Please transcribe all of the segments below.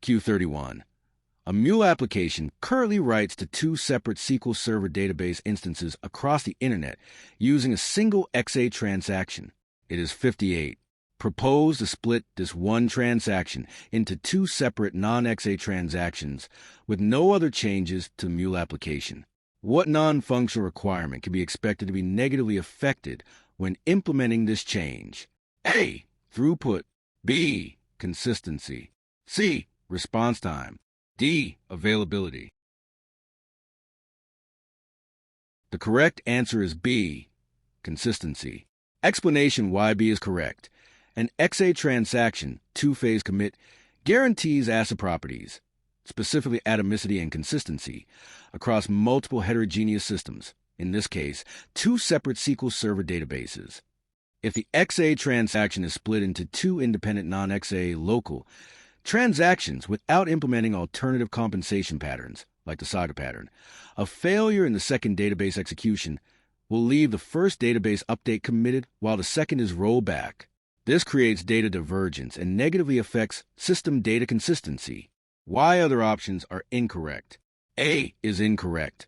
Q31. A Mule application currently writes to two separate SQL Server database instances across the internet using a single XA transaction. It is 58. Propose to split this one transaction into two separate non-XA transactions with no other changes to the Mule application. What non-functional requirement can be expected to be negatively affected when implementing this change? A. Throughput. B. Consistency. C. Response time. D. Availability. The correct answer is B. Consistency. Explanation why B is correct. An XA transaction, two-phase commit, guarantees ACID properties, specifically atomicity and consistency, across multiple heterogeneous systems, in this case, two separate SQL Server databases. If the XA transaction is split into two independent non-XA local transactions without implementing alternative compensation patterns, like the saga pattern, a failure in the second database execution will leave the first database update committed while the second is rolled back. This creates data divergence and negatively affects system data consistency. Why other options are incorrect? A is incorrect.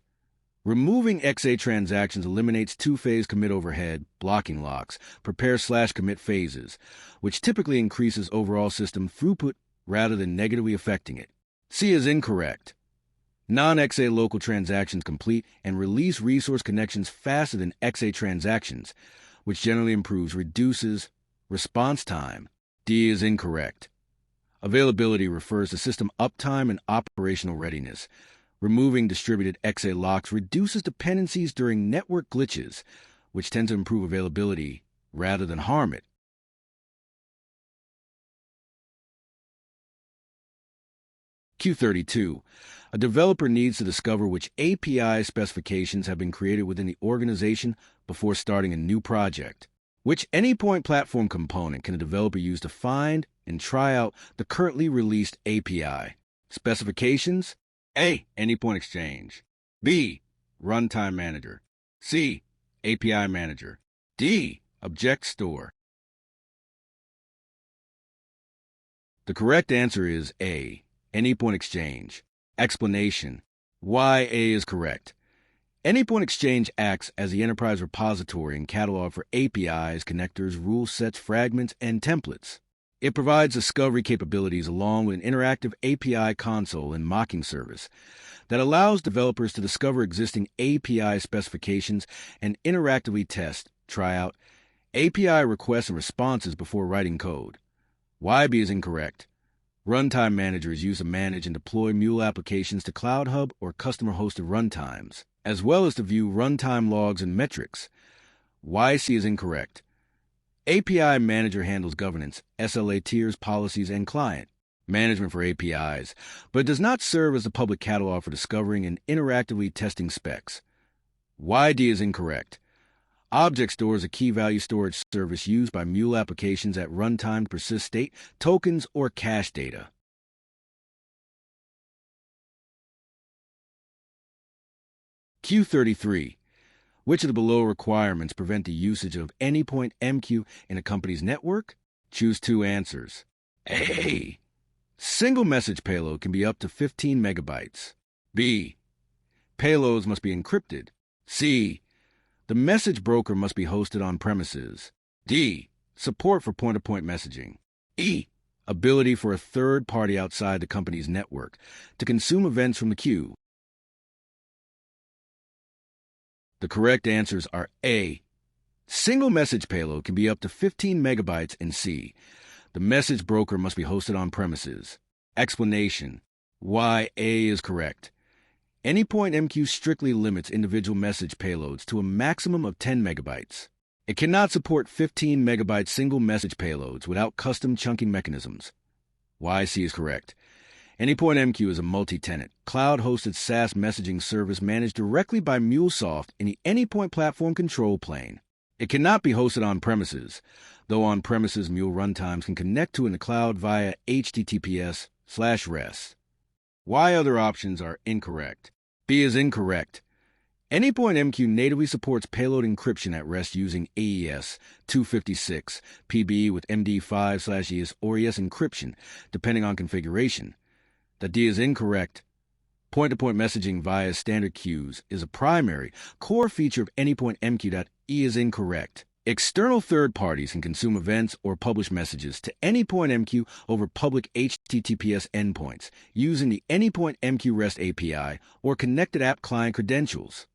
Removing XA transactions eliminates two-phase commit overhead, blocking locks, prepare/commit phases, which typically increases overall system throughput rather than negatively affecting it. C is incorrect. Non-XA local transactions complete and release resource connections faster than XA transactions, which generally reduces response time. D is incorrect. Availability refers to system uptime and operational readiness. Removing distributed XA locks reduces dependencies during network glitches, which tend to improve availability rather than harm it. Q32. A developer needs to discover which API specifications have been created within the organization before starting a new project. Which Anypoint platform component can a developer use to find and try out the currently released API? Specifications? A. Anypoint Exchange. B. Runtime Manager. C. API Manager. D. Object Store. The correct answer is A. Anypoint Exchange. Explanation. Why A is correct. Anypoint Exchange acts as the enterprise repository and catalog for APIs, connectors, rule sets, fragments, and templates. It provides discovery capabilities along with an interactive API console and mocking service that allows developers to discover existing API specifications and interactively test, try out API requests and responses before writing code. Why B is incorrect. Runtime Manager is used to manage and deploy Mule applications to CloudHub or customer-hosted runtimes, as well as to view runtime logs and metrics. Why C is incorrect. API Manager handles governance, SLA tiers, policies, and client management for APIs, but it does not serve as the public catalog for discovering and interactively testing specs. Why D is incorrect. Object Store is a key-value storage service used by Mule applications at runtime to persist state, tokens, or cache data. Q33. Which of the below requirements prevent the usage of Anypoint MQ in a company's network? Choose two answers. A. Single message payload can be up to 15 megabytes. B. Payloads must be encrypted. C. The message broker must be hosted on premises. D. Support for point-to-point messaging. E. Ability for a third party outside the company's network to consume events from the queue. The correct answers are A. Single message payload can be up to 15 megabytes, and C. The message broker must be hosted on premises. Explanation. Why A is correct. Anypoint MQ strictly limits individual message payloads to a maximum of 10 megabytes. It cannot support 15 megabyte single message payloads without custom chunking mechanisms. Why C is correct. Anypoint MQ is a multi-tenant, cloud-hosted SaaS messaging service managed directly by MuleSoft in the Anypoint platform control plane. It cannot be hosted on premises, though on-premises Mule runtimes can connect to in the cloud via HTTPS/REST. Why other options are incorrect. B is incorrect. Anypoint MQ natively supports payload encryption at rest using AES 256, PBE with MD5/ES or ES encryption, depending on configuration. That D is incorrect. Point-to-point messaging via standard queues is a primary, core feature of Anypoint MQ. E is incorrect. External third parties can consume events or publish messages to Anypoint MQ over public HTTPS endpoints using the Anypoint MQ REST API or connected app client credentials.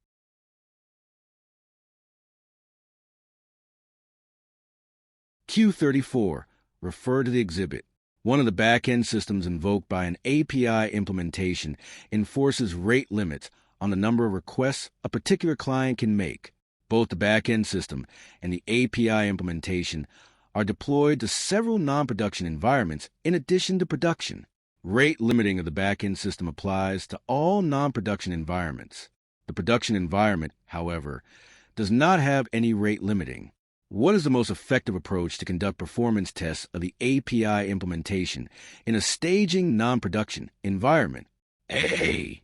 Q34. Refer to the exhibit. One of the backend systems invoked by an API implementation enforces rate limits on the number of requests a particular client can make. Both the backend system and the API implementation are deployed to several non-production environments in addition to production. Rate limiting of the backend system applies to all non-production environments. The production environment, however, does not have any rate limiting. What is the most effective approach to conduct performance tests of the API implementation in a staging non-production environment? A.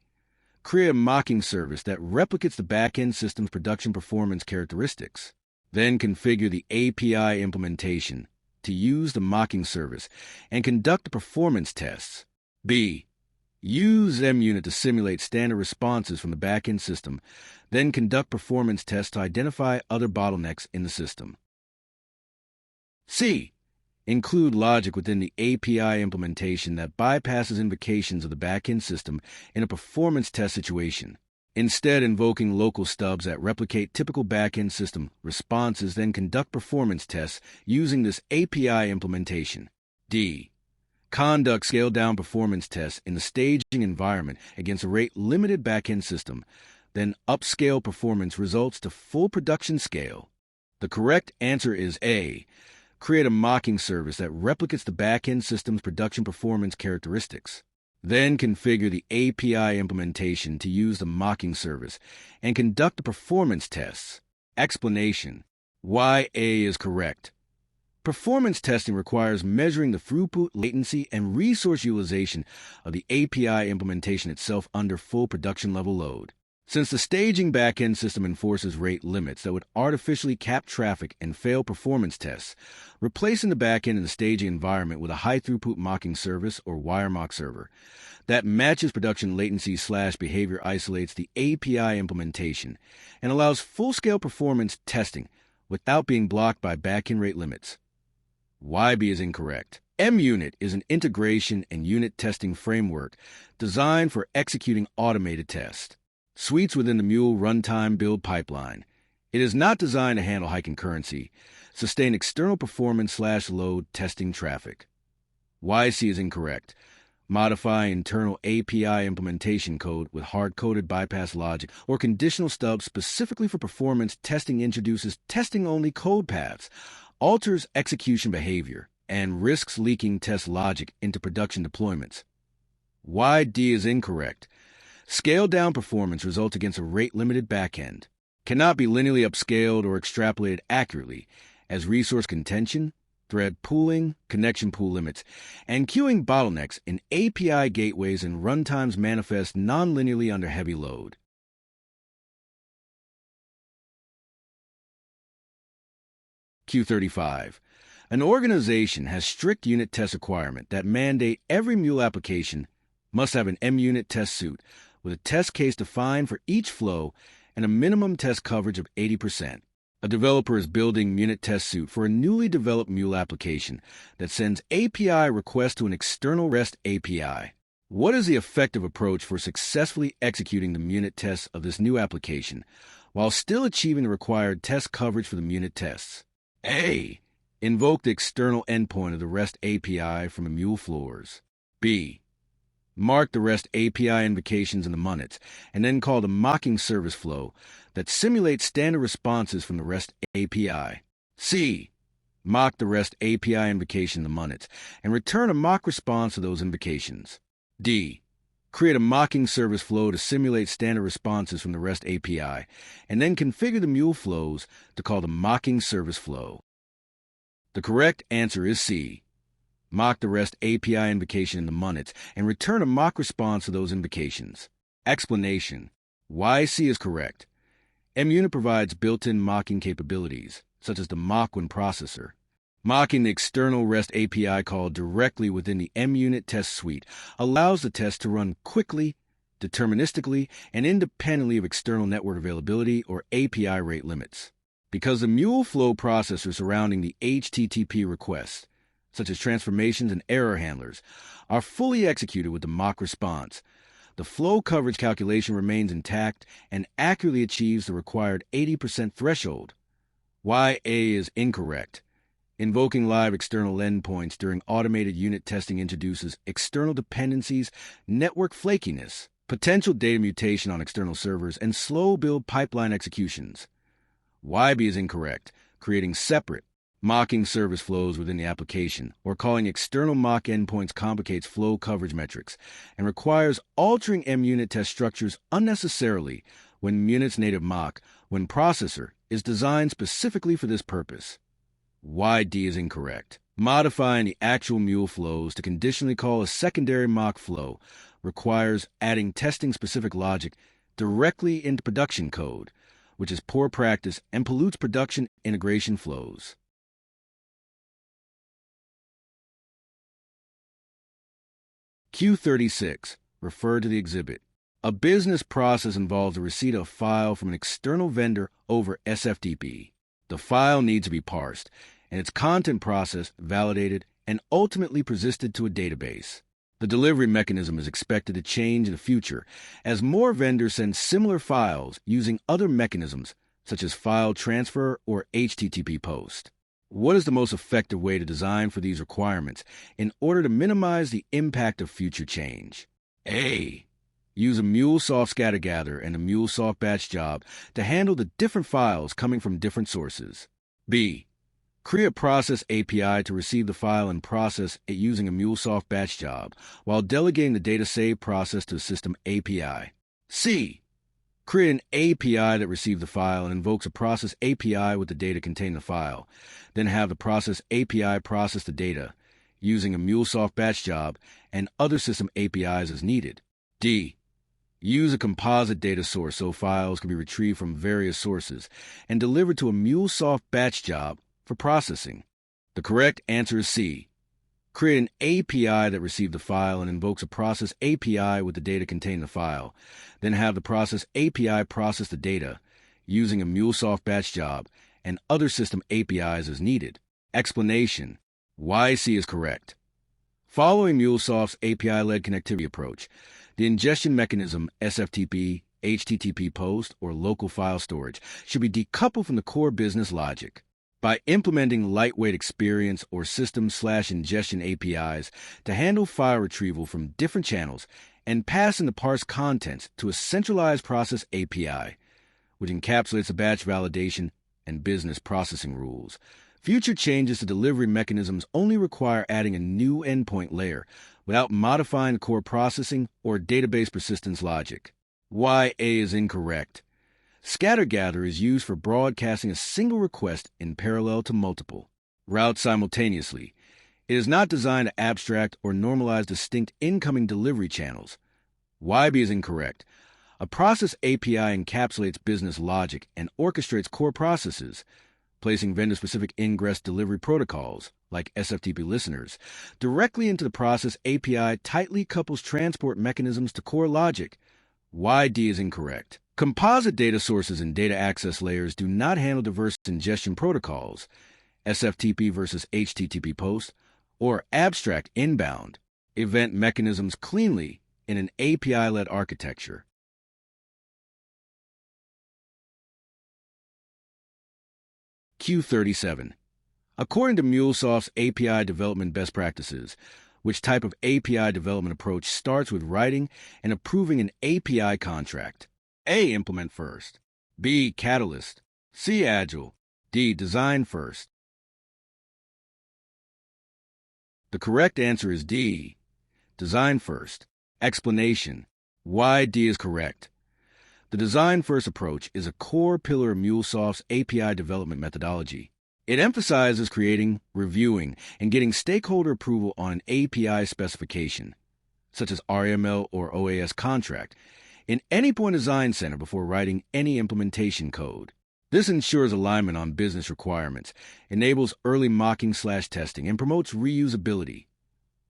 Create a mocking service that replicates the backend system's production performance characteristics. Then configure the API implementation to use the mocking service and conduct the performance tests. B. Use MUnit to simulate standard responses from the backend system, then conduct performance tests to identify other bottlenecks in the system. C. Include logic within the API implementation that bypasses invocations of the backend system in a performance test situation. Instead, invoking local stubs that replicate typical backend system responses, then conduct performance tests using this API implementation. D. Conduct scaled-down performance tests in the staging environment against a rate-limited backend system, then upscale performance results to full production scale. The correct answer is A. Create a mocking service that replicates the backend system's production performance characteristics. Then configure the API implementation to use the mocking service and conduct the performance tests. Explanation: why A is correct. Performance testing requires measuring the throughput, latency, and resource utilization of the API implementation itself under full production level load. Since the staging backend system enforces rate limits that would artificially cap traffic and fail performance tests, replacing the backend in the staging environment with a high-throughput mocking service or wire mock server that matches production latency/behavior isolates the API implementation and allows full-scale performance testing without being blocked by backend rate limits. YB is incorrect. MUnit is an integration and unit testing framework designed for executing automated tests. Suites within the Mule Runtime build pipeline. It is not designed to handle high concurrency, sustain external performance/load testing traffic. YC is incorrect. Modify internal API implementation code with hard-coded bypass logic or conditional stubs specifically for performance testing introduces testing-only code paths, alters execution behavior, and risks leaking test logic into production deployments. YD is incorrect. Scaled-down performance results against a rate-limited backend, cannot be linearly upscaled or extrapolated accurately, as resource contention, thread pooling, connection pool limits, and queuing bottlenecks in API gateways and runtimes manifest non-linearly under heavy load. Q35. An organization has strict unit test requirement that mandate every Mule application must have an MUnit test suite with a test case defined for each flow and a minimum test coverage of 80%. A developer is building unit test suite for a newly developed Mule application that sends API requests to an external REST API. What is the effective approach for successfully executing the unit tests of this new application while still achieving the required test coverage for the unit tests? A. Invoke the external endpoint of the REST API from the Mule floors. B. Mark the REST API invocations in the munits, and then call the mocking service flow that simulates standard responses from the REST API. C. Mock the REST API invocation in the munits, and return a mock response to those invocations. D. Create a mocking service flow to simulate standard responses from the REST API, and then configure the Mule flows to call the mocking service flow. The correct answer is C. Mock the REST API invocation in the munits, and return a mock response to those invocations. Explanation: why C is correct. MUnit provides built-in mocking capabilities, such as the mock when processor. Mocking the external REST API call directly within the MUnit test suite allows the test to run quickly, deterministically, and independently of external network availability or API rate limits. Because the Mule flow processors surrounding the HTTP requests, such as transformations and error handlers, are fully executed with the mock response, the flow coverage calculation remains intact and accurately achieves the required 80% threshold. Why A is incorrect. Invoking live external endpoints during automated unit testing introduces external dependencies, network flakiness, potential data mutation on external servers, and slow build pipeline executions. Why B is incorrect. Creating separate, mocking service flows within the application or calling external mock endpoints complicates flow coverage metrics and requires altering MUnit test structures unnecessarily when Munit's native mock, when processor, is designed specifically for this purpose. Why D is incorrect. Modifying the actual Mule flows to conditionally call a secondary mock flow requires adding testing-specific logic directly into production code, which is poor practice and pollutes production integration flows. Q36. Refer to the exhibit. A business process involves the receipt of a file from an external vendor over SFTP. The file needs to be parsed, and its content processed, validated, and ultimately persisted to a database. The delivery mechanism is expected to change in the future as more vendors send similar files using other mechanisms such as file transfer or HTTP post. What is the most effective way to design for these requirements in order to minimize the impact of future change? A. Use a MuleSoft scattergather and a MuleSoft batch job to handle the different files coming from different sources. B. Create a process API to receive the file and process it using a MuleSoft batch job while delegating the data save process to a system API. C. Create an API that receives the file and invokes a process API with the data contained in the file, then have the process API process the data using a MuleSoft batch job and other system APIs as needed. D. Use a composite data source so files can be retrieved from various sources and delivered to a MuleSoft batch job for processing. The correct answer is C. Create an API that receives the file and invokes a process API with the data contained in the file, then have the process API process the data using a MuleSoft batch job and other system APIs as needed. Explanation. Why C is correct. Following MuleSoft's API-led connectivity approach, the ingestion mechanism SFTP, HTTP post, or local file storage should be decoupled from the core business logic. By implementing lightweight experience or system/ingestion APIs to handle file retrieval from different channels and passing the parsed contents to a centralized process API, which encapsulates the batch validation and business processing rules, future changes to delivery mechanisms only require adding a new endpoint layer without modifying the core processing or database persistence logic. Why A is incorrect. Scattergather is used for broadcasting a single request in parallel to multiple routes simultaneously. It is not designed to abstract or normalize distinct incoming delivery channels. Why B is incorrect. A process API encapsulates business logic and orchestrates core processes, placing vendor-specific ingress delivery protocols, like SFTP listeners, directly into the process API tightly couples transport mechanisms to core logic. Why D is incorrect. Composite data sources and data access layers do not handle diverse ingestion protocols, SFTP versus HTTP post, or abstract inbound event mechanisms cleanly in an API-led architecture. Q37. According to MuleSoft's API development best practices, which type of API development approach starts with writing and approving an API contract? A. Implement first. B. Catalyst. C. Agile. D. Design first. The correct answer is D. Design first. Explanation. Why D is correct. The design first approach is a core pillar of MuleSoft's API development methodology. It emphasizes creating, reviewing, and getting stakeholder approval on an API specification, such as RML or OAuth contract, in Anypoint Design Center before writing any implementation code. This ensures alignment on business requirements, enables early mocking/testing, and promotes reusability.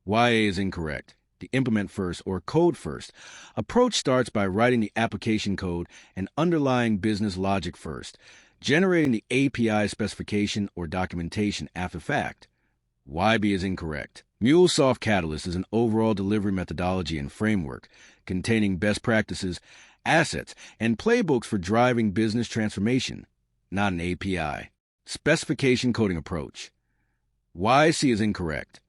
YA is incorrect. The implement first or code first approach starts by writing the application code and underlying business logic first, generating the API specification or documentation after fact. YB is incorrect. MuleSoft Catalyst is an overall delivery methodology and framework containing best practices, assets, and playbooks for driving business transformation, not an API. Specification coding approach. YC is incorrect.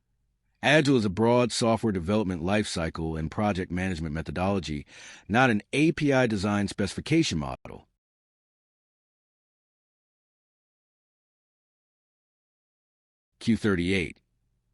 Agile is a broad software development lifecycle and project management methodology, not an API design specification model. Q38.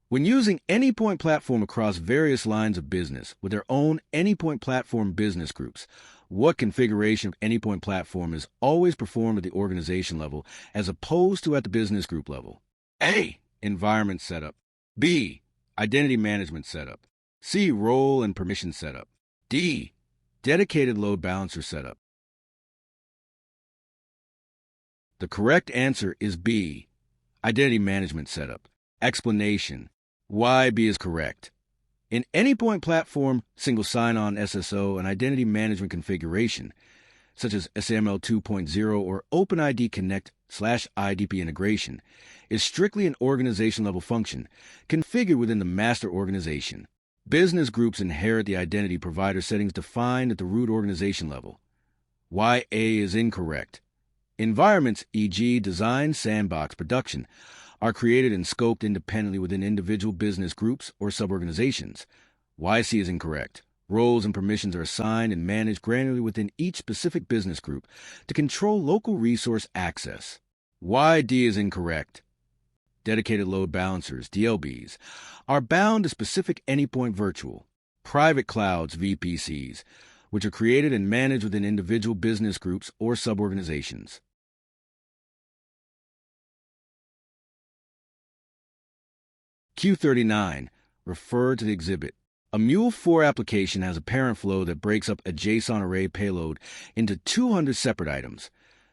When using Anypoint platform across various lines of business with their own Anypoint platform business groups, what configuration of Anypoint platform is always performed at the organization level as opposed to at the business group level? A. Environment setup. B. Identity management setup. C. Role and permission setup. D. Dedicated load balancer setup. The correct answer is B. Identity management setup. Explanation. Why B is correct. In Anypoint platform, single sign-on SSO and identity management configuration, such as SAML 2.0 or OpenID Connect/IDP integration, is strictly an organization-level function configured within the master organization. Business groups inherit the identity provider settings defined at the root organization level. YA is incorrect. Environments, e.g. design, sandbox, production, are created and scoped independently within individual business groups or suborganizations. YC is incorrect. Roles and permissions are assigned and managed granularly within each specific business group to control local resource access. YD is incorrect. Dedicated load balancers, DLBs, are bound to specific Anypoint virtual, private clouds, VPCs, which are created and managed within individual business groups or suborganizations. Q39. Refer to the exhibit. A Mule 4 application has a parent flow that breaks up a JSON array payload into 200 separate items,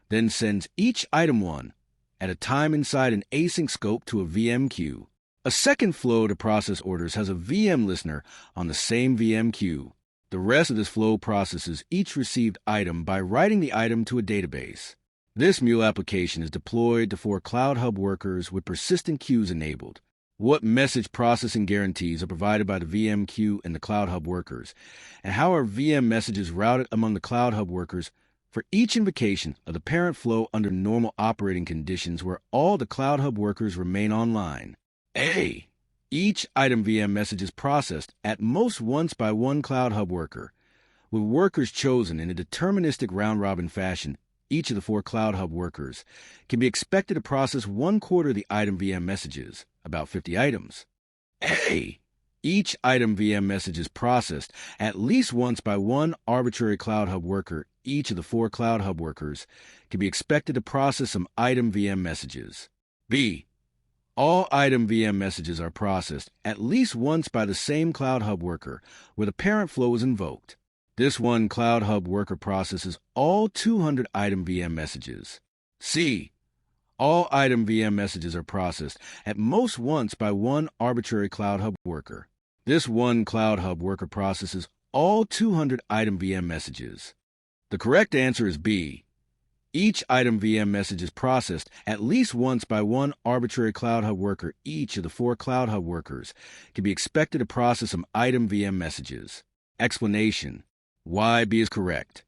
then sends each item 1 at a time inside an async scope to a VM queue. A second flow to process orders has a VM listener on the same VM queue. The rest of this flow processes each received item by writing the item to a database. This Mule application is deployed to 4 CloudHub workers with persistent queues enabled. What message processing guarantees are provided by the VM queue and the CloudHub workers? And how are VM messages routed among the CloudHub workers for each invocation of the parent flow under normal operating conditions where all the CloudHub workers remain online? A. Each item VM message is processed at most once by one CloudHub worker. With workers chosen in a deterministic round-robin fashion, each of the 4 CloudHub workers can be expected to process 1/4 of the item VM messages, about 50 items. A. Each item VM message is processed at least once by one arbitrary CloudHub worker. Each of the 4 CloudHub workers can be expected to process some item VM messages. B. All item VM messages are processed at least once by the same CloudHub worker where the parent flow is invoked. This one CloudHub worker processes all 200 item VM messages. C. All item VM messages are processed at most once by one arbitrary CloudHub worker. This one CloudHub worker processes all 200 item VM messages. The correct answer is B. Each item VM message is processed at least once by one arbitrary CloudHub worker. Each of the 4 CloudHub workers can be expected to process some item VM messages. Explanation. Why B is correct.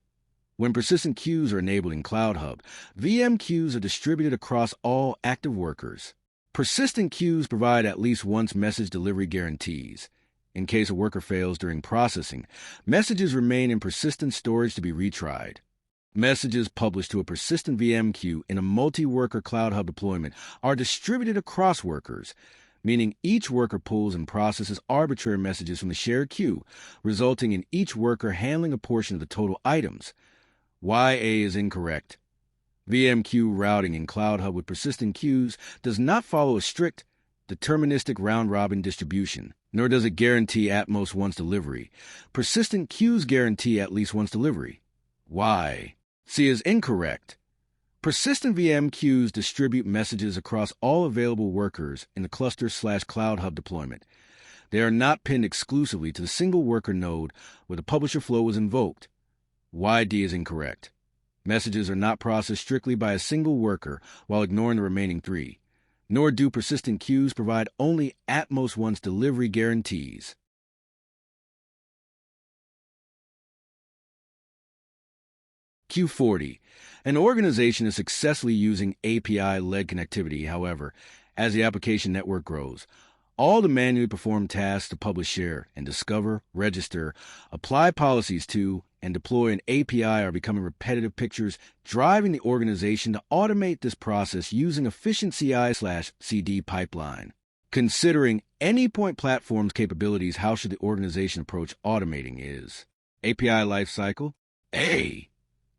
When persistent queues are enabled in CloudHub, VM queues are distributed across all active workers. Persistent queues provide at least once message delivery guarantees. In case a worker fails during processing, messages remain in persistent storage to be retried. Messages published to a persistent VM queue in a multi-worker CloudHub deployment are distributed across workers, meaning each worker pulls and processes arbitrary messages from the shared queue, resulting in each worker handling a portion of the total items. YA is incorrect. VM queue routing in CloudHub with persistent queues does not follow a strict, deterministic round-robin distribution, nor does it guarantee at most once delivery. Persistent queues guarantee at least once delivery. Y. C is incorrect. Persistent VM queues distribute messages across all available workers in the cluster/CloudHub deployment. They are not pinned exclusively to the single worker node where the publisher flow was invoked. YD is incorrect. Messages are not processed strictly by a single worker while ignoring the remaining three, nor do persistent queues provide only at most once delivery guarantees. Q40. An organization is successfully using API-led connectivity, however, as the application network grows. All the manually performed tasks to publish, share, and discover, register, apply policies to, and deploy an API are becoming repetitive pictures, driving the organization to automate this process using efficient CI/CD pipeline. Considering Anypoint platform's capabilities, how should the organization approach automating is API lifecycle. A.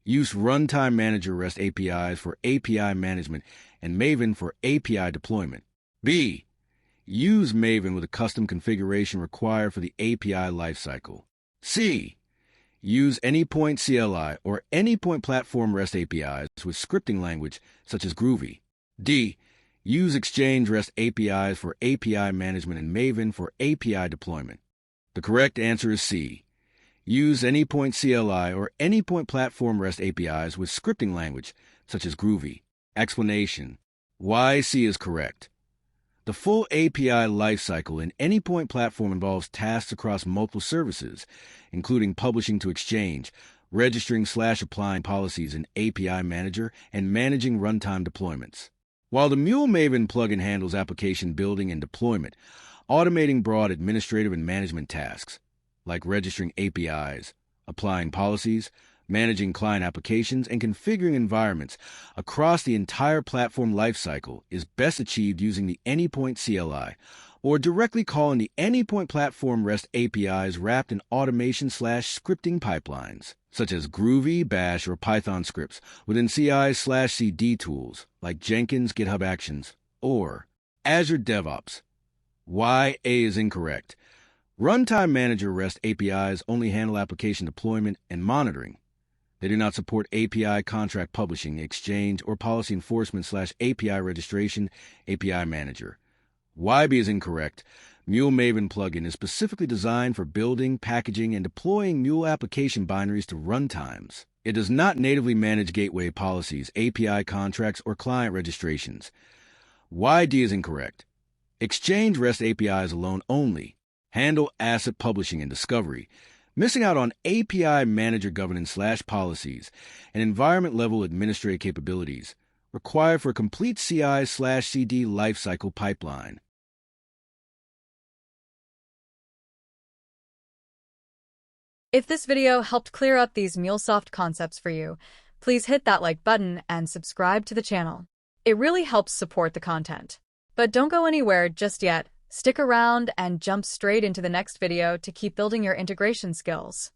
Use Runtime Manager REST APIs for API management and Maven for API deployment. B. Use Maven with a custom configuration required for the API lifecycle. C. Use Anypoint CLI or Anypoint Platform REST APIs with scripting language such as Groovy. D. Use Exchange REST APIs for API management and Maven for API deployment. The correct answer is C. Use Anypoint CLI or Anypoint Platform REST APIs with scripting language such as Groovy. Explanation: why C is correct. The full API lifecycle in Anypoint platform involves tasks across multiple services, including publishing to Exchange, registering/applying policies in API Manager, and managing runtime deployments. While the Mule Maven plugin handles application building and deployment, automating broad administrative and management tasks, like registering APIs, applying policies, managing client applications, and configuring environments across the entire platform lifecycle is best achieved using the Anypoint CLI, or directly calling the Anypoint Platform REST APIs wrapped in automation/scripting pipelines, such as Groovy, Bash, or Python scripts within CI/CD tools like Jenkins, GitHub Actions, or Azure DevOps. Why A is incorrect. Runtime Manager REST APIs only handle application deployment and monitoring. They do not support API contract publishing, exchange, or policy enforcement/API registration, API Manager. YB is incorrect. Mule Maven plugin is specifically designed for building, packaging, and deploying Mule application binaries to runtimes. It does not natively manage gateway policies, API contracts, or client registrations. YD is incorrect. Exchange REST APIs alone only handle asset publishing and discovery, missing out on API Manager governance/policies and environment-level administrative capabilities required for a complete CI/CD lifecycle pipeline. If this video helped clear up these MuleSoft concepts for you, please hit that like button and subscribe to the channel. It really helps support the content. But don't go anywhere just yet. Stick around and jump straight into the next video to keep building your integration skills.